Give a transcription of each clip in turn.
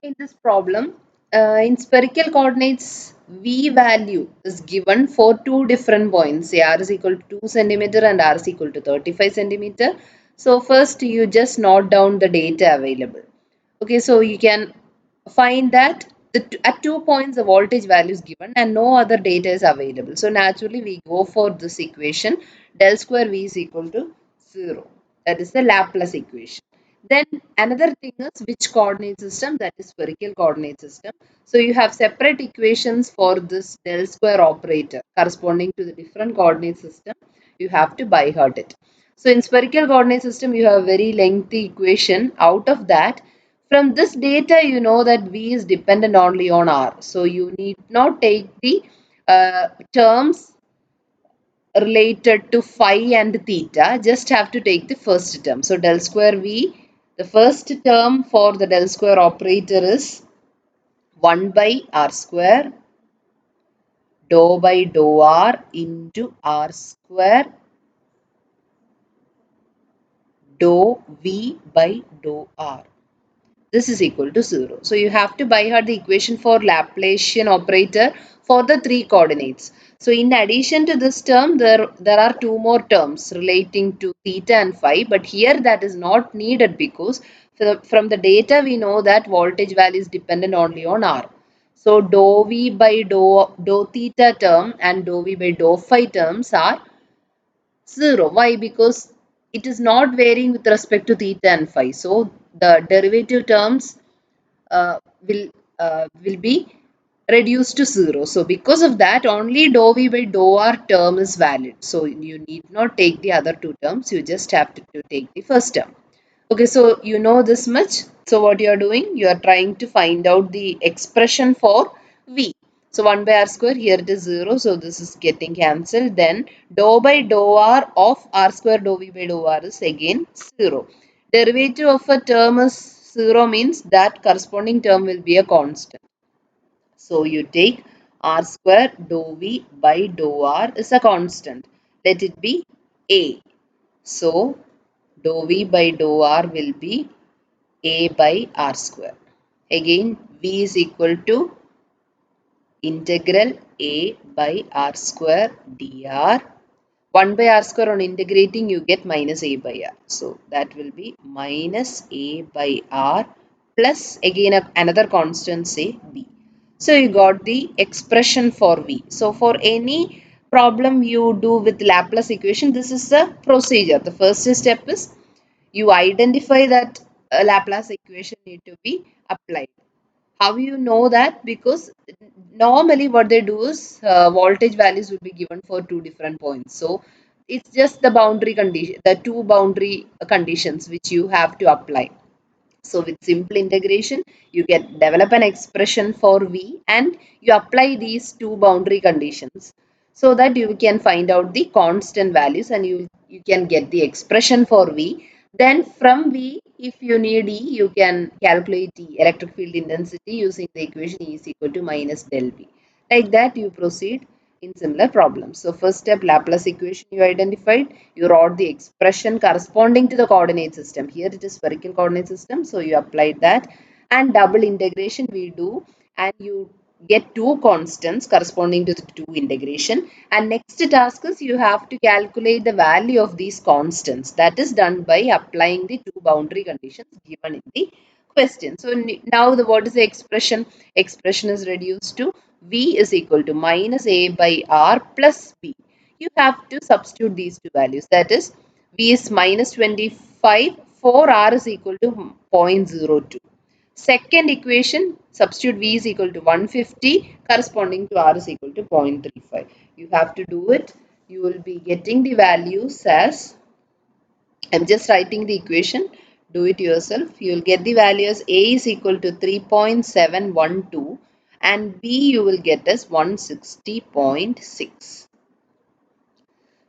In this problem, in spherical coordinates, V value is given for two different points. Say R is equal to 2 centimeter and R is equal to 35 centimeter. So first you just note down the data available. Okay, so you can find that at 2 points the voltage value is given and no other data is available. So naturally we go for this equation, del square V is equal to 0. That is the Laplace equation. Then another thing is which coordinate system, that is spherical coordinate system. So you have separate equations for this del square operator corresponding to the different coordinate system. You have to by heart it. So in spherical coordinate system you have a very lengthy equation. Out of that, from this data you know that V is dependent only on R. So you need not take the terms related to phi and theta, just have to take the first term. So del square V, the first term for the del square operator is 1 by R square dou by dou R into R square dou V by dou R. This is equal to 0. So you have to by heart the equation for Laplacian operator for the three coordinates. So in addition to this term, there are two more terms relating to theta and phi, but here that is not needed because from the data we know that voltage value is dependent only on R. So dou V by dou theta term and dou V by dou phi terms are 0. Why? Because it is not varying with respect to theta and phi. So the derivative terms uh, will will be reduced to 0. So because of that, only dou v by dou r term is valid. So you need not take the other two terms. You just have to take the first term. Okay, so you know this much. So what you are doing? You are trying to find out the expression for V. So 1 by r square, here it is 0. So this is getting cancelled. Then dou by dou r of r square dou V by dou r is again 0. Derivative of a term is 0 means that corresponding term will be a constant. So you take r square dou V by dou r is a constant. Let it be A. So dou V by dou R will be A by R square. Again, V is equal to integral A by R square dr. 1 by R square on integrating you get minus A by R. So that will be minus A by R plus again another constant, say B. So you got the expression for V. So for any problem you do with Laplace equation, this is the procedure. The first step is you identify that a Laplace equation need to be applied. How you know that? Because normally what they do is voltage values will be given for two different points. So it's just the boundary condition, the two boundary conditions which you have to apply. So with simple integration, you get develop an expression for V and you apply these two boundary conditions so that you can find out the constant values and you can get the expression for V. Then from V, if you need E, you can calculate the electric field intensity using the equation E is equal to minus del V. Like that you proceed in similar problems. So first step, Laplace equation you identified, you wrote the expression corresponding to the coordinate system. Here it is spherical coordinate system, so you applied that, and double integration we do, and you get two constants corresponding to the two integration, and next task is you have to calculate the value of these constants. That is done by applying the two boundary conditions given in the question. So now the what is the expression? Expression is reduced to V is equal to minus A by R plus B. You have to substitute these two values. That is V is minus 25 for R is equal to 0.02. Second equation, substitute V is equal to 150 corresponding to R is equal to 0.35. You have to do it. You will be getting the values as, I'm just writing the equation, do it yourself. You will get the value as A is equal to 3.712 and B you will get as 160.6.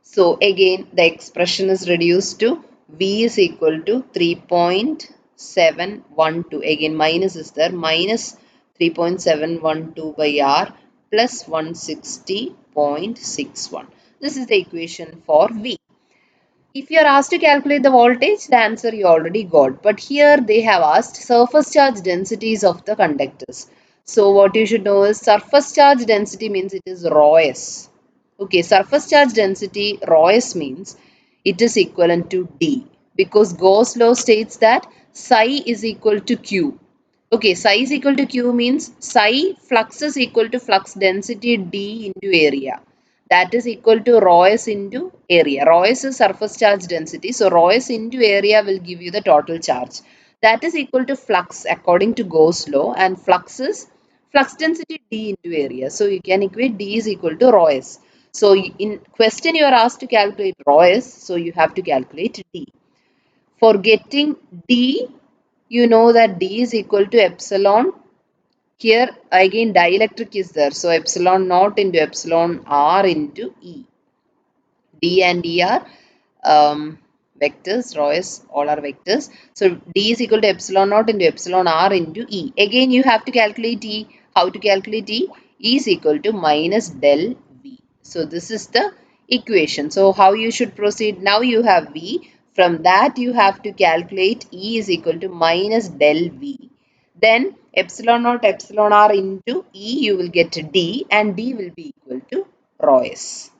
So again the expression is reduced to V is equal to 3.712. Again minus is there, minus 3.712 by R plus 160.61. This is the equation for V. If you are asked to calculate the voltage, the answer you already got. But here they have asked surface charge densities of the conductors. So what you should know is surface charge density means it is rho s. Okay, surface charge density rho s means it is equivalent to D, because Gauss law states that psi is equal to Q. Okay, psi is equal to Q means psi flux is equal to flux density D into area. That is equal to rho s into area. Rho s is surface charge density. So rho s into area will give you the total charge. That is equal to flux according to Gauss law, and flux is flux density D into area. So you can equate D is equal to rho s. So in question you are asked to calculate rho s. So you have to calculate D. For getting D, you know that D is equal to epsilon. Here again dielectric is there. So epsilon naught into epsilon R into E. D and E are vectors, rho s, all are vectors. So D is equal to epsilon naught into epsilon R into E. Again you have to calculate E. How to calculate E? E is equal to minus del V. So this is the equation. So how you should proceed? Now you have V. From that you have to calculate E is equal to minus del V. Then epsilon naught epsilon R into E you will get D, and D will be equal to rho s.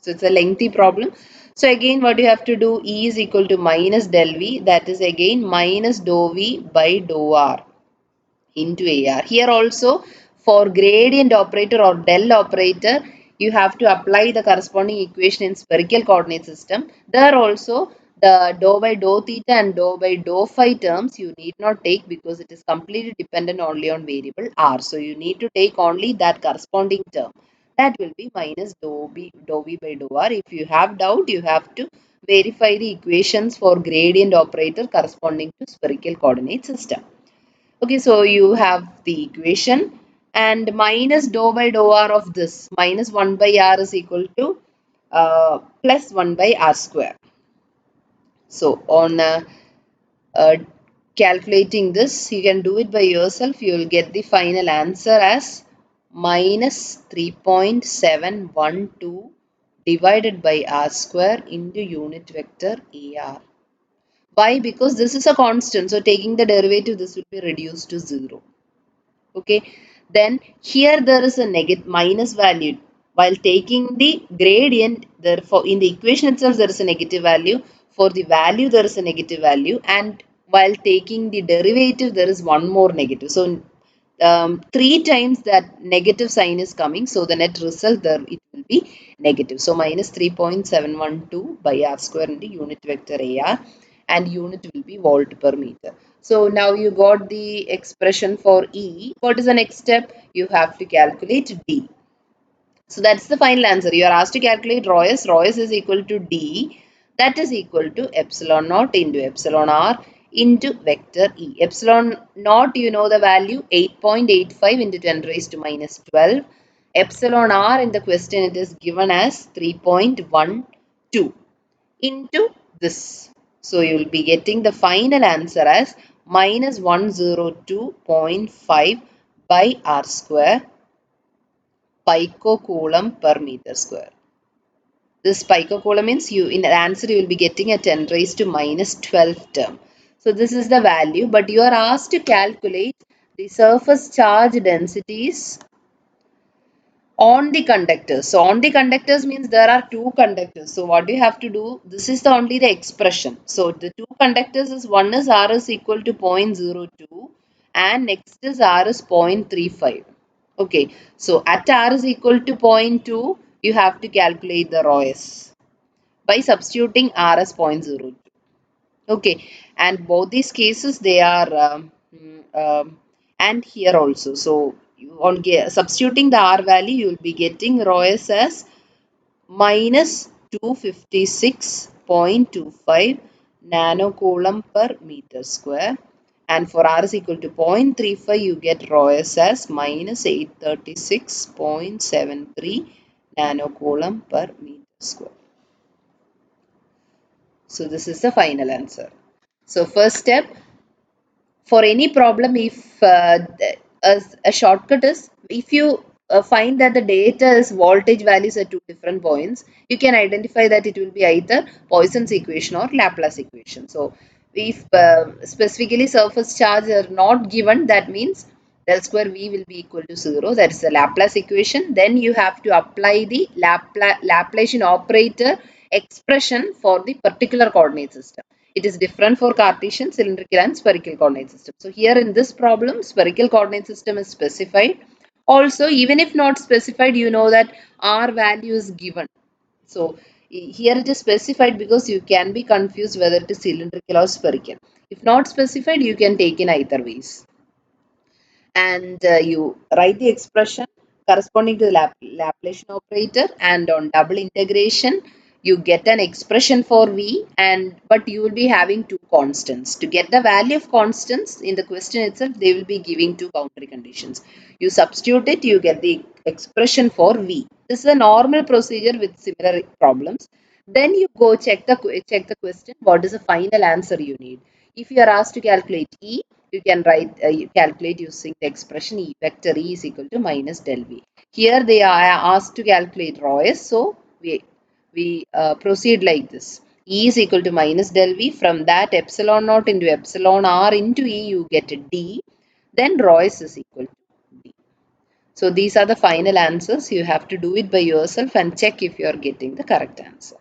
So it's a lengthy problem. So again what you have to do, E is equal to minus del V, that is again minus dou V by dou R into AR. Here also for gradient operator or del operator, you have to apply the corresponding equation in spherical coordinate system. There also the dou by dou theta and dou by dou phi terms you need not take, because it is completely dependent only on variable R. So you need to take only that corresponding term. That will be minus dou V by dou R. If you have doubt, you have to verify the equations for gradient operator corresponding to spherical coordinate system. Okay, so you have the equation, and minus dou by dou R of this minus 1 by R is equal to plus 1 by R square. So on uh, calculating this, you can do it by yourself. You will get the final answer as minus 3.712 divided by R square into unit vector AR. Why? Because this is a constant. So taking the derivative, this will be reduced to 0. Okay, then here there is a negative minus value. While taking the gradient, therefore in the equation itself there is a negative value. For the value there is a negative value, and while taking the derivative there is one more negative. So three times that negative sign is coming, so the net result there it will be negative. So minus 3.712 by R square into unit vector AR, and unit will be volt per meter. So now you got the expression for E. What is the next step? You have to calculate D. So that's the final answer. You are asked to calculate rho s. Rho s is equal to D. That is equal to epsilon naught into epsilon R into vector E. Epsilon naught, you know the value, 8.85 into 10 raised to minus 12. Epsilon R in the question it is given as 3.12 into this. So you will be getting the final answer as minus 102.5 by R square picocoulomb per meter square. This picocoulomb means you in the answer you will be getting a 10 raised to minus 12 term. So this is the value, but you are asked to calculate the surface charge densities on the conductors. So on the conductors means there are two conductors. So what you have to do, this is only the expression. So the two conductors is, one is R is equal to 0.02 and next is R is 0.35. Okay, so at R is equal to 0.2, you have to calculate the rho s by substituting R as 0.02. Okay, and both these cases they are and here also. So on substituting the R value, you will be getting rho s as minus 256.25 nanocoulomb per meter square, and for R is equal to 0.35 you get rho s as minus 836.73 nanocoulomb per meter square. So this is the final answer. So first step, for any problem, if a shortcut is, if you find that the data is voltage values at two different points, you can identify that it will be either Poisson's equation or Laplace equation. So if specifically surface charge are not given, that means del square V will be equal to 0. That is the Laplace equation. Then you have to apply the Laplacian operator expression for the particular coordinate system. It is different for Cartesian, cylindrical and spherical coordinate system. So here in this problem, spherical coordinate system is specified. Also, even if not specified, you know that R value is given. So here it is specified because you can be confused whether it is cylindrical or spherical. If not specified, you can take in either ways. And you write the expression corresponding to the Laplacian operator, and on double integration you get an expression for V, and but you will be having two constants. To get the value of constants in the question itself, they will be giving two boundary conditions. You substitute it, you get the expression for V. This is a normal procedure with similar problems. Then you go check the question, what is the final answer you need. If you are asked to calculate E, you can calculate using the expression E vector E is equal to minus del V. Here they are asked to calculate rho S, so we proceed like this. E is equal to minus del V. From that, epsilon naught into epsilon R into E, you get a D. Then rho S is equal to D. So these are the final answers. You have to do it by yourself and check if you are getting the correct answer.